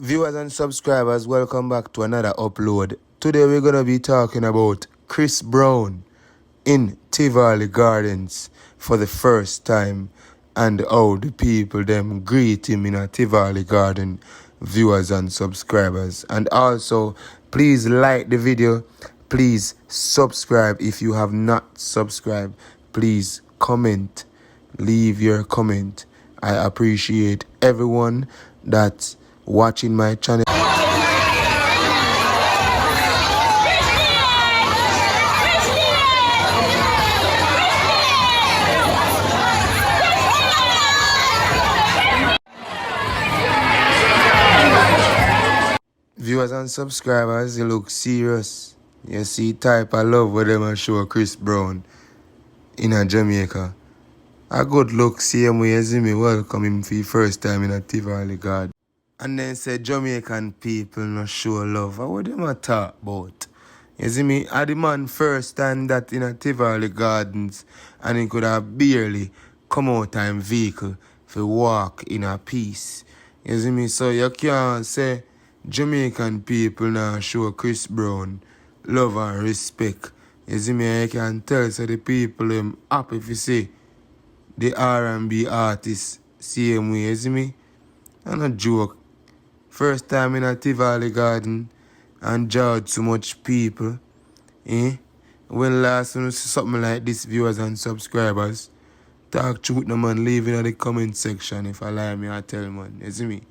Viewers and subscribers, welcome back to another upload. Today we're going to be talking about Chris Brown in Tivoli Gardens for the first time and how the people them greet him in a Tivoli Garden, viewers and subscribers. And also, please like the video, please subscribe if you have not subscribed, please comment, leave your comment. I appreciate everyone that's watching my channel. Viewers and subscribers, you look serious. You see type of love where them show Chris Brown in a Jamaica. A good look, same way as me welcome him for the first time in a Tivoli Garden. And then say Jamaican people not show love. What them a talk about? You see me? I the man first time that in a Tivoli Gardens and he could have barely come out in vehicle for walk in a peace. You see me? So you can't say Jamaican people now show Chris Brown love and respect. You see me? I can tell so the people them happy if you see the R&B artists same way. You see me? And a joke. First time in a Tivoli Garden and judge so much people. When last time you see something like this, viewers and subscribers, talk truth no man, leave in the comment section if I lie me I tell man. You see me?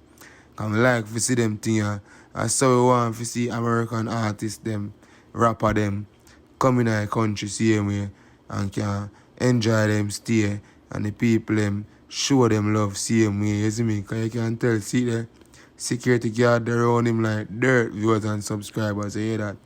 I'm like to see them thing here. I so we want to see American artists them, rapper them, come in our country same way and can enjoy them stay and the people them show them love same way. You see me? Because you can tell, see the security guard around him like dirt, viewers and subscribers. You hear that?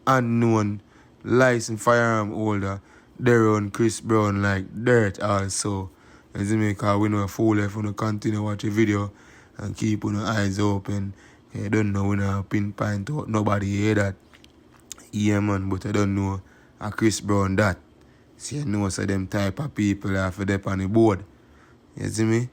Unknown licensed firearm holder, they're on Chris Brown like dirt also. You see me? Because we know fool if we continue watch the video and keep our eyes open. You don't know when I pinpoint out nobody hear that. Yeah man, but I don't know a Chris Brown that. See you know so them type of people have to dep on the board. You see me?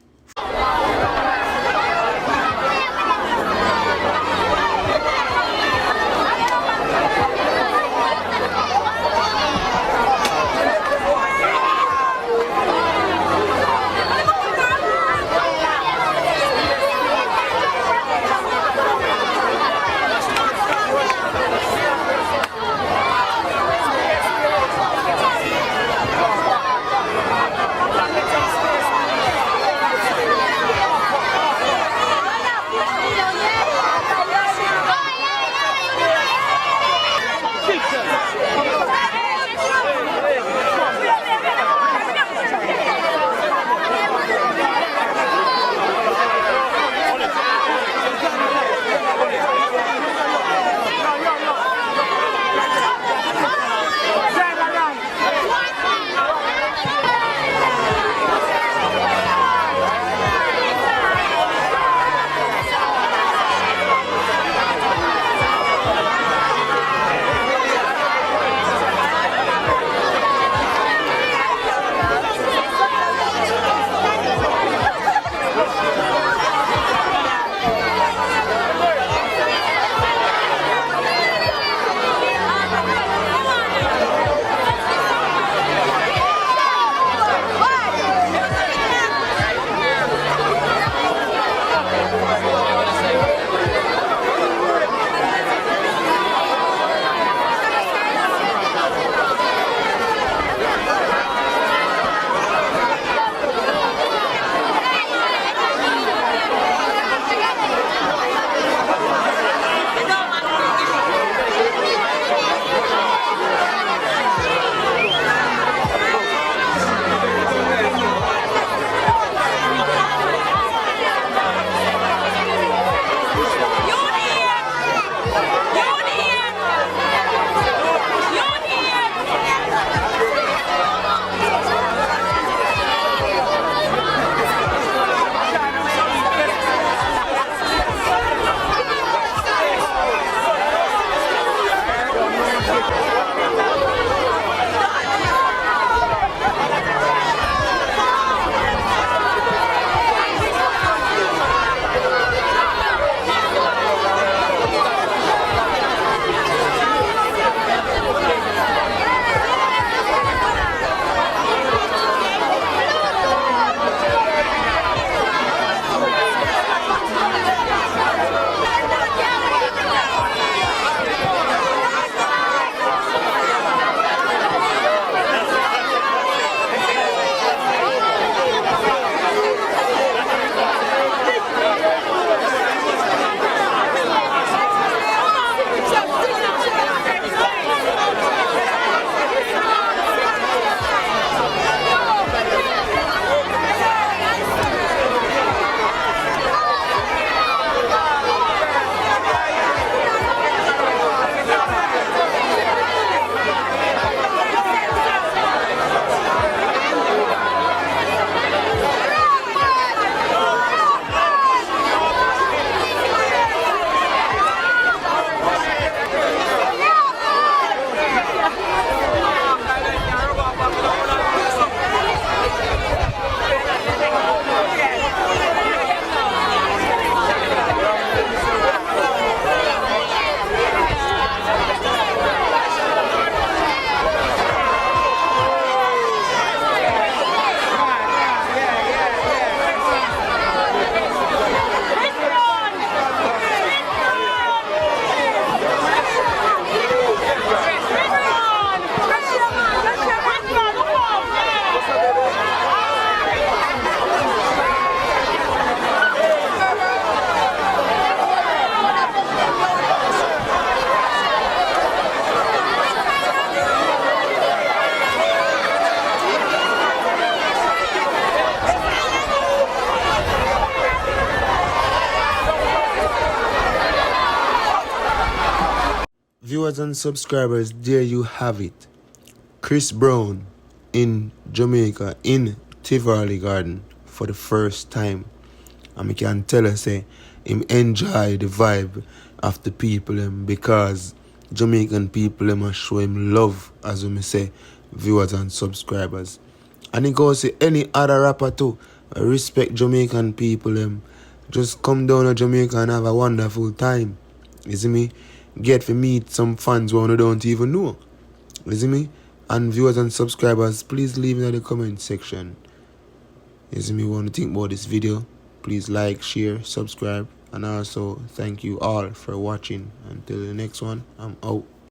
Viewers and subscribers, there you have it. Chris Brown in Jamaica, in Tivoli Garden for the first time. And I can tell us say him enjoy the vibe of the people because Jamaican people must show him love, as we say, viewers and subscribers. And he goes to any other rapper too. Respect Jamaican people just come down to Jamaica and have a wonderful time. You see me? Get to meet some fans who don't even know. You see me? And viewers and subscribers, please leave in the comment section. You see me? Want to think about this video? Please like, share, subscribe, and also thank you all for watching. Until the next one, I'm out.